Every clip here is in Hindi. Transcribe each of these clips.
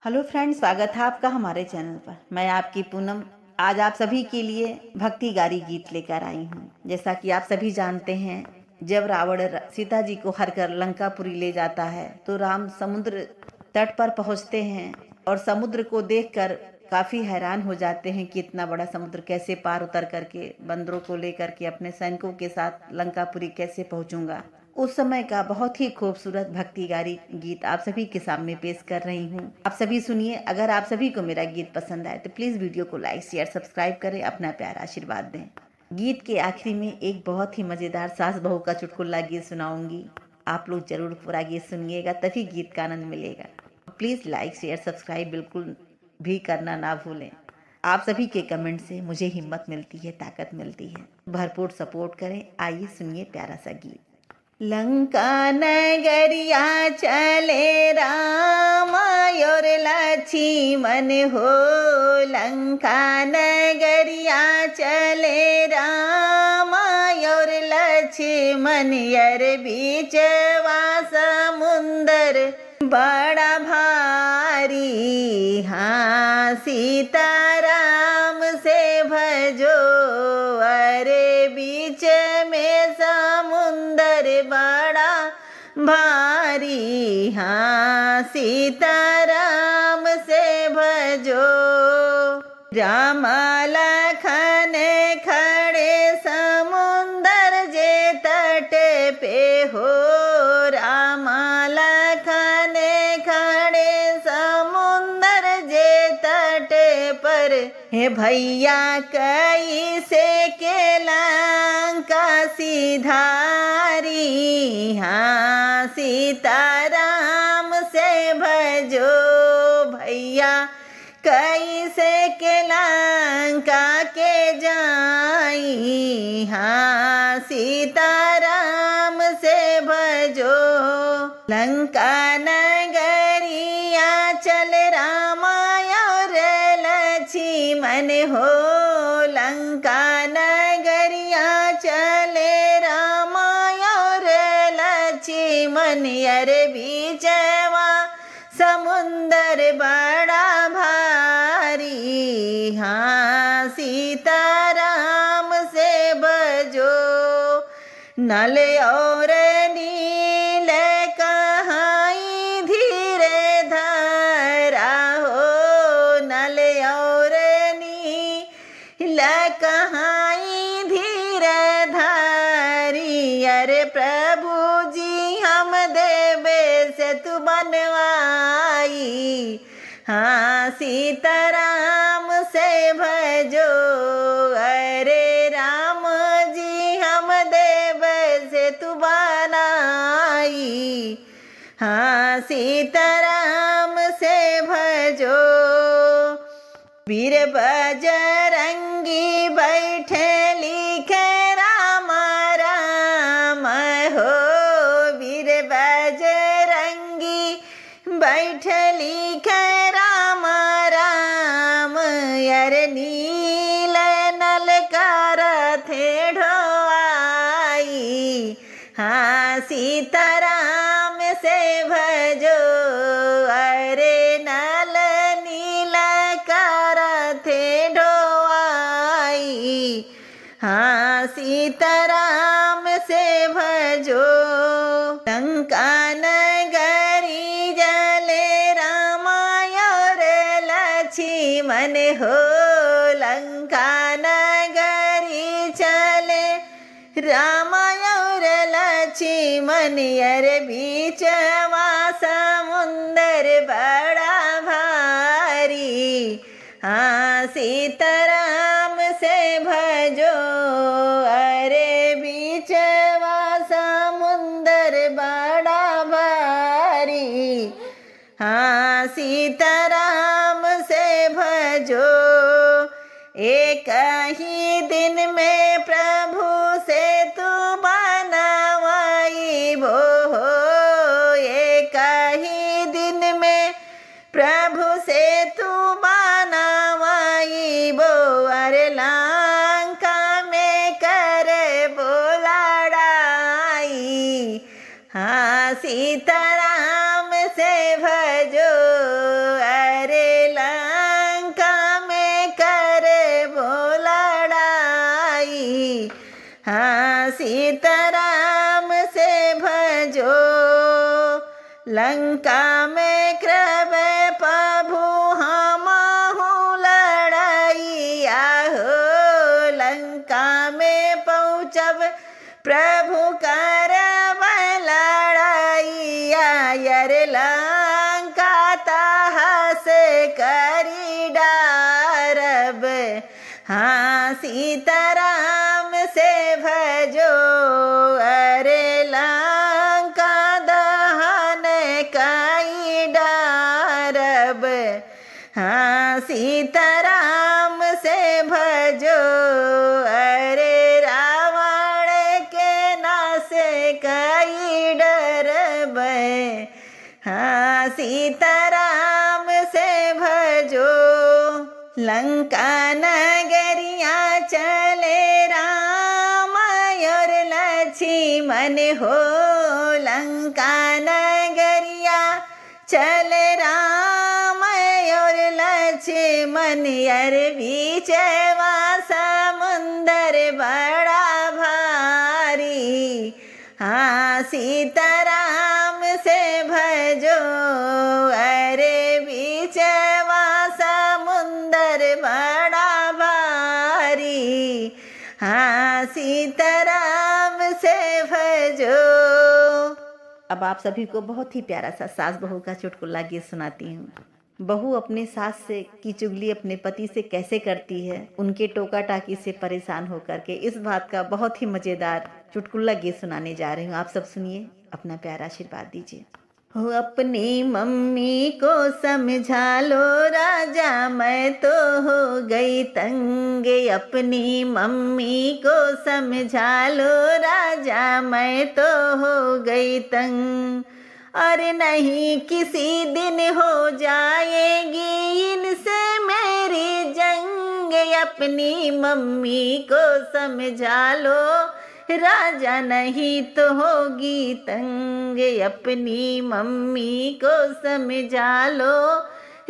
हेलो फ्रेंड्स, स्वागत है आपका हमारे चैनल पर। मैं आपकी पूनम आज आप सभी के लिए भक्ति गारी गीत लेकर आई हूँ। जैसा कि आप सभी जानते हैं, जब रावण सीता जी को हर कर लंकापुरी ले जाता है तो राम समुद्र तट पर पहुँचते हैं और समुद्र को देखकर काफ़ी हैरान हो जाते हैं कि इतना बड़ा समुद्र कैसे पार उतर करके बंदरों को लेकर के अपने सैनिकों के साथ लंकापुरी कैसे पहुँचूंगा। उस समय का बहुत ही खूबसूरत भक्ति गारी गीत आप सभी के सामने पेश कर रही हूँ। आप सभी सुनिए। अगर आप सभी को मेरा गीत पसंद आए तो प्लीज वीडियो को लाइक शेयर सब्सक्राइब करें, अपना प्यार आशीर्वाद दें। गीत के आखिरी में एक बहुत ही मजेदार सास बहू का चुटकुला गीत सुनाऊंगी। आप लोग जरूर पूरा गीत सुनिएगा, तभी गीत का आनंद मिलेगा। प्लीज लाइक शेयर सब्सक्राइब बिल्कुल भी करना ना भूलें। आप सभी के कमेंट से मुझे हिम्मत मिलती है, ताकत मिलती है। भरपूर सपोर्ट करें। आइए सुनिए प्यारा सा गीत। लंका नगरिया चले राम और लक्ष्मण हो, लंका नगरिया चले राम और लक्ष्मण, यार बीचवा समुंदर बड़ा भारी, हाँ सीताराम से भजो, अरे बीच में समुंदर बड़ा भारी, हाँ सीताराम से भजो। राम लखन खड़े समुंदर जे तट पे हो, राम लखन खड़े समुंदर जे तट पर, हे भैया कैसे के लंका सिधारी, हाँ सीताराम से भजो, भैया कैसे के लंका के जाई, हाँ सीताराम से भजो। लंका नगरिया चल रामा और लक्ष्मण हो, लंका नगरिया चले रामा और लक्ष्मण, यार बीचवा समुंदर बड़ा भारी, हाँ सीताराम से भजो। नल और नील कहाई धीरे धरा हो, नल और नील कहाई धीरे धारी, अरे प्रभु जी हम देवे से तू बनवाई, हाँ सीताराम से भजो, अरे राम जी हम देव से तू बनाई, हाँ सीताराम से भजो। वीर बजरंगी बैठे लिखे राम राम हो, वीर बजरंगी बैठे लिखे राम राम, यार नील नल कर थे ढोआई, हाँ सीताराम से भजो, अरे नल नील कर थे ढोआई, हाँ सीताराम से भजो। लंका नगरी जले रामा और लक्ष्मण हो, लंका नगरी चले रामा और लक्ष्मण, यार बीचवा समुंदर बड़ा भारी, हाँ सीताराम से भजो, अरे बीचवा समुंदर बड़ा भारी, हाँ सीताराम से भजो। एक ही दिन में प्रभु से तू बनवाई भो, एक ही दिन में प्रभु से तू बनवाई बो, अरे लंका में कर बोला डाई, हाँ सीताराम से भजो। लंका में कृपे प्रभु हमहु लड़ैया हो, लंका में पहुँचब प्रभु करब लड़ैया, यर लंका ताह से करी डारब, हाँ सीताराम से भजो, अरे लंका दहन कई डारब, हाँ सीताराम से भजो, अरे रावण के नाश कई डरब, हाँ सीताराम से भजो। लंका नगरिया चले राम और लक्ष्मण हो, लंका नगरिया चले राम और लक्ष्मण, यार बीचवा समुंदर बड़ा भारी, हाँ सीताराम से भजो, अरे बीचवा समुंदर बड़ा भारी, हाँ सीताराम से भजो। अब आप सभी को बहुत ही प्यारा सा सास बहू का चुटकुला गीत सुनाती हूँ। बहू अपने सास से की चुगली अपने पति से कैसे करती है, उनके टोका टाकी से परेशान होकर के, इस बात का बहुत ही मज़ेदार चुटकुला गीत सुनाने जा रही हूँ। आप सब सुनिए, अपना प्यारा आशीर्वाद दीजिए। हो अपनी मम्मी को समझा लो राजा, मैं तो हो गई तंग, अपनी मम्मी को समझा लो राजा, मैं तो हो गई तंग, अरे नहीं किसी दिन हो जाएगी इनसे मेरी जंग, अपनी मम्मी को समझा लो राजा, नहीं तो होगी तंग, अपनी मम्मी को समझा लो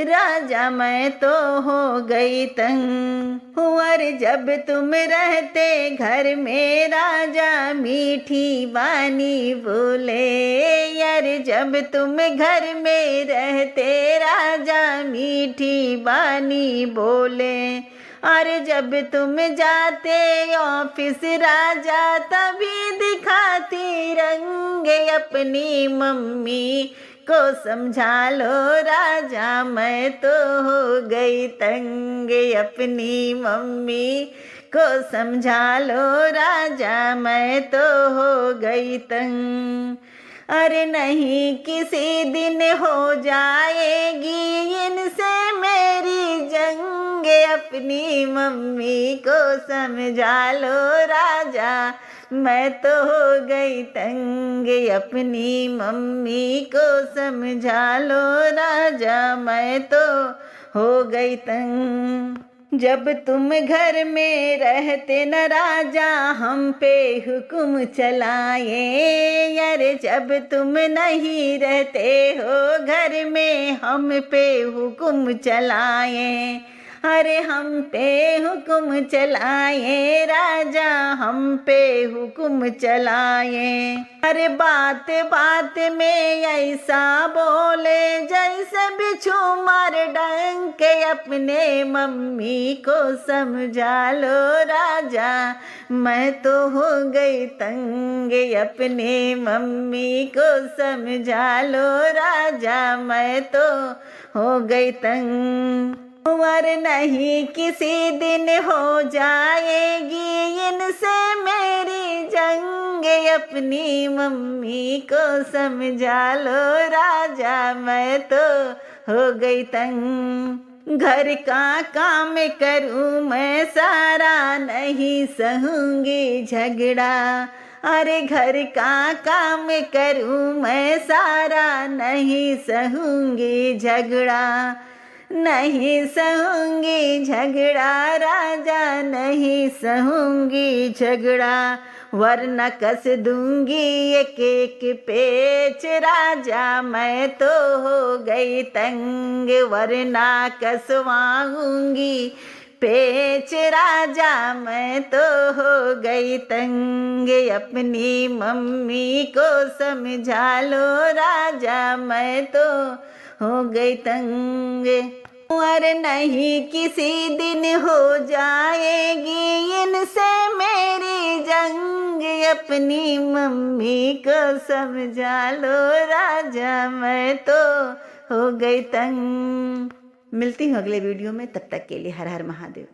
राजा, मैं तो हो गई तंग। और जब तुम रहते घर में राजा, मीठी वाणी बोले, यार जब तुम घर में रहते राजा, मीठी वाणी बोले, और जब तुम जाते ऑफिस राजा, तभी दिखाती रंग, अपनी मम्मी को समझा लो राजा, मैं तो हो गई तंग, अपनी मम्मी को समझा लो राजा, मैं तो हो गई तंग, अरे नहीं किसी दिन हो जाएगी इनसे मेरी जंग, अपनी मम्मी को समझा लो राजा, मैं तो हो गई तंग, अपनी मम्मी को समझा लो राजा, मैं तो हो गई तंग। जब तुम घर में रहते न राजा, हम पे हुक्म चलाए, यार जब तुम नहीं रहते हो घर में, हम पे हुक्म चलाए, अरे हम पे हुक्म चलाए राजा, हम पे हुक्म चलाए, अरे बात बात में ऐसा बोले जैसे बिच्छू मार डंक, अपने मम्मी को समझा लो राजा, मैं तो हो गई तंग, अपने मम्मी को समझा लो राजा, मैं तो हो गई तंग, और नहीं किसी दिन हो जाएगी इनसे मेरी जंग, अपनी मम्मी को समझा लो राजा, मैं तो हो गई तंग, घर का काम करूँ मैं सारा, नहीं सहूँगी झगड़ा, अरे घर का काम करूँ मैं सारा, नहीं सहूँगी झगड़ा, नहीं सहूँगी झगड़ा राजा, नहीं सहूँगी झगड़ा, वरना कस दूंगी एक एक पेच राजा, मैं तो हो गई तंग, वरना कसवाऊंगी पेच राजा मैं तो हो गई तंग, अपनी मम्मी को समझा लो राजा मैं तो हो गई तंग। और नहीं किसी दिन हो जाएगी इनसे मेरी जंग, अपनी मम्मी को समझा लो राजा मैं तो हो गई तंग। मिलती हूँ अगले वीडियो में, तब तक के लिए हर हर महादेव।